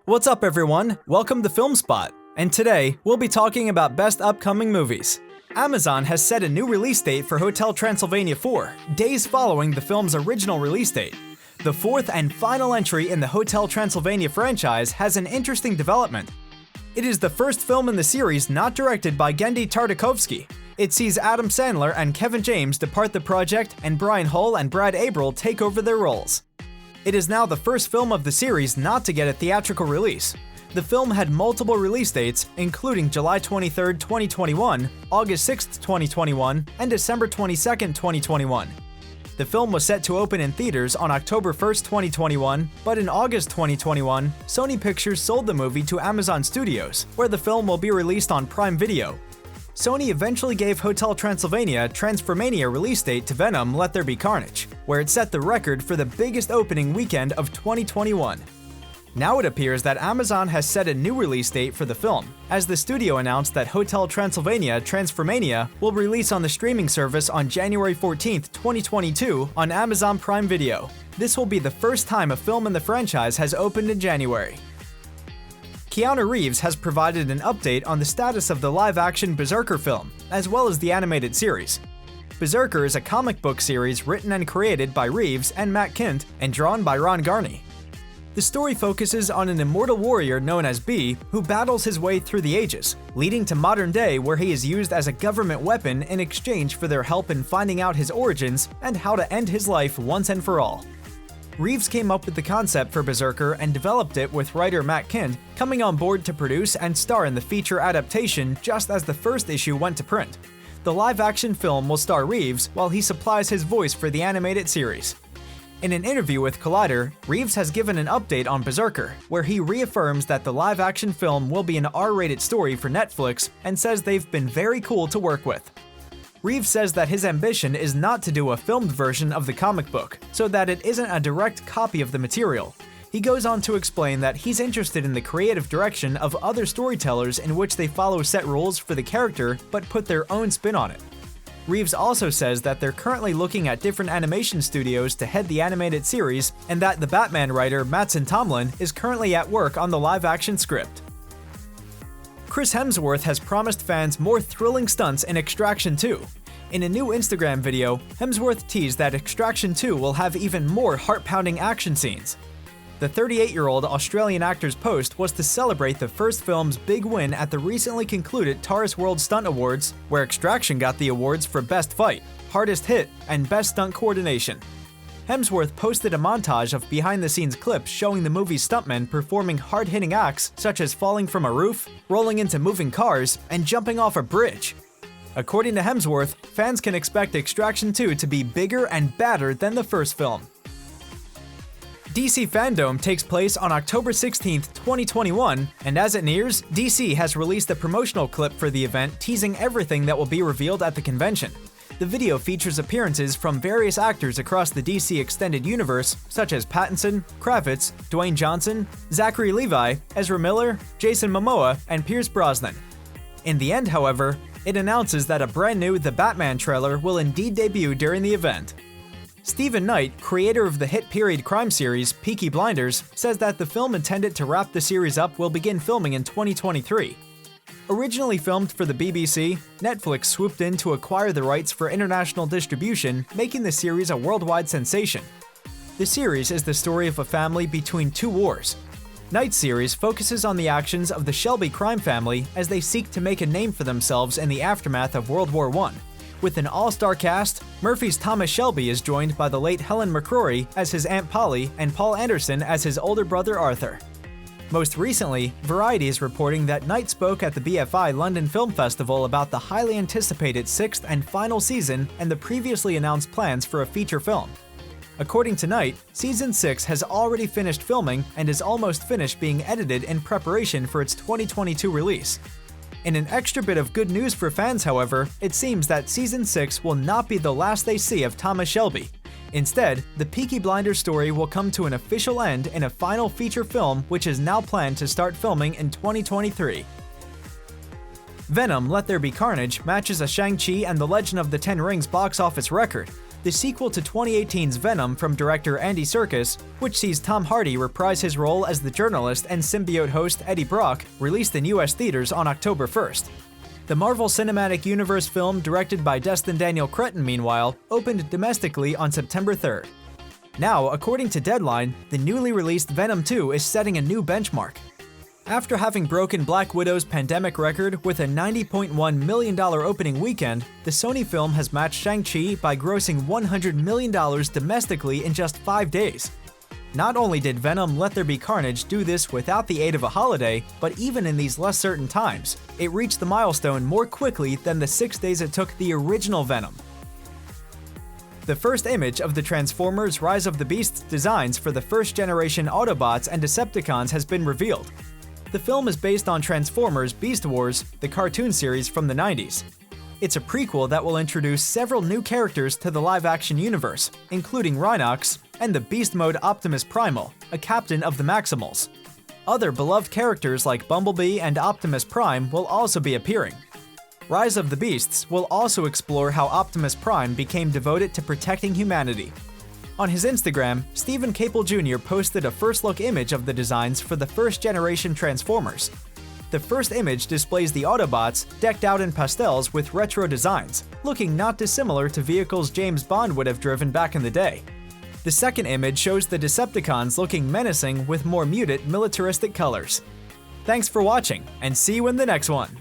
What's up everyone? Welcome to FilmSpot, and today we'll be talking about best upcoming movies. Amazon has set a new release date for Hotel Transylvania 4, days following the film's original release date. The fourth and final entry in the Hotel Transylvania franchise has an interesting development. It is the first film in the series not directed by Genndy Tartakovsky. It sees Adam Sandler and Kevin James depart the project and Brian Hull and Brad Abril take over their roles. It is now the first film of the series not to get a theatrical release. The film had multiple release dates, including July 23, 2021, August 6, 2021, and December 22, 2021. The film was set to open in theaters on October 1, 2021, but in August 2021, Sony Pictures sold the movie to Amazon Studios, where the film will be released on Prime Video. Sony eventually gave Hotel Transylvania Transformania release date to Venom Let There Be Carnage, where it set the record for the biggest opening weekend of 2021. Now it appears that Amazon has set a new release date for the film, as the studio announced that Hotel Transylvania Transformania will release on the streaming service on January 14, 2022 on Amazon Prime Video. This will be the first time a film in the franchise has opened in January. Keanu Reeves has provided an update on the status of the live-action Brzrkr film, as well as the animated series. Brzrkr is a comic book series written and created by Reeves and Matt Kindt and drawn by Ron Garney. The story focuses on an immortal warrior known as B, who battles his way through the ages, leading to modern day where he is used as a government weapon in exchange for their help in finding out his origins and how to end his life once and for all. Reeves came up with the concept for Brzrkr and developed it with writer Matt Kindt, coming on board to produce and star in the feature adaptation just as the first issue went to print. The live-action film will star Reeves while he supplies his voice for the animated series. In an interview with Collider, Reeves has given an update on Brzrkr, where he reaffirms that the live-action film will be an R-rated story for Netflix and says they've been very cool to work with. Reeves says that his ambition is not to do a filmed version of the comic book, so that it isn't a direct copy of the material. He goes on to explain that he's interested in the creative direction of other storytellers in which they follow set rules for the character but put their own spin on it. Reeves also says that they're currently looking at different animation studios to head the animated series, and that the Batman writer Mattson Tomlin is currently at work on the live-action script. Chris Hemsworth has promised fans more thrilling stunts in Extraction 2. In a new Instagram video, Hemsworth teased that Extraction 2 will have even more heart-pounding action scenes. The 38-year-old Australian actor's post was to celebrate the first film's big win at the recently concluded Taurus World Stunt Awards, where Extraction got the awards for Best Fight, Hardest Hit, and Best Stunt Coordination. Hemsworth posted a montage of behind-the-scenes clips showing the movie's stuntmen performing hard-hitting acts such as falling from a roof, rolling into moving cars, and jumping off a bridge. According to Hemsworth, fans can expect Extraction 2 to be bigger and badder than the first film. DC FanDome takes place on October 16, 2021, and as it nears, DC has released a promotional clip for the event teasing everything that will be revealed at the convention. The video features appearances from various actors across the DC Extended Universe, such as Pattinson, Kravitz, Dwayne Johnson, Zachary Levi, Ezra Miller, Jason Momoa, and Pierce Brosnan. In the end, however, it announces that a brand new The Batman trailer will indeed debut during the event. Stephen Knight, creator of the hit period crime series Peaky Blinders, says that the film intended to wrap the series up will begin filming in 2023. Originally filmed for the BBC, Netflix swooped in to acquire the rights for international distribution, making the series a worldwide sensation. The series is the story of a family between two wars. Knight's series focuses on the actions of the Shelby crime family as they seek to make a name for themselves in the aftermath of World War I. With an all-star cast, Murphy's Thomas Shelby is joined by the late Helen McCrory as his Aunt Polly and Paul Anderson as his older brother Arthur. Most recently, Variety is reporting that Knight spoke at the BFI London Film Festival about the highly anticipated sixth and final season and the previously announced plans for a feature film. According to Knight, Season 6 has already finished filming and is almost finished being edited in preparation for its 2022 release. In an extra bit of good news for fans, however, it seems that Season 6 will not be the last they see of Thomas Shelby. Instead, the Peaky Blinders story will come to an official end in a final feature film which is now planned to start filming in 2023. Venom Let There Be Carnage matches a Shang-Chi and the Legend of the Ten Rings box office record. The sequel to 2018's Venom from director Andy Serkis, which sees Tom Hardy reprise his role as the journalist and symbiote host Eddie Brock, released in US theaters on October 1st. The Marvel Cinematic Universe film directed by Destin Daniel Cretton, meanwhile, opened domestically on September 3rd. Now, according to Deadline, the newly released Venom 2 is setting a new benchmark. After having broken Black Widow's pandemic record with a $90.1 million opening weekend, the Sony film has matched Shang-Chi by grossing $100 million domestically in just 5 days. Not only did Venom Let There Be Carnage do this without the aid of a holiday, but even in these less certain times, it reached the milestone more quickly than the 6 days it took the original Venom. The first image of the Transformers Rise of the Beasts designs for the first-generation Autobots and Decepticons has been revealed. The film is based on Transformers Beast Wars, the cartoon series from the 90s. It's a prequel that will introduce several new characters to the live-action universe, including Rhinox and the Beast Mode Optimus Primal, a captain of the Maximals. Other beloved characters like Bumblebee and Optimus Prime will also be appearing. Rise of the Beasts will also explore how Optimus Prime became devoted to protecting humanity. On his Instagram, Stephen Caple Jr. posted a first-look image of the designs for the first-generation Transformers. The first image displays the Autobots decked out in pastels with retro designs, looking not dissimilar to vehicles James Bond would have driven back in the day. The second image shows the Decepticons looking menacing with more muted, militaristic colors. Thanks for watching, and see you in the next one!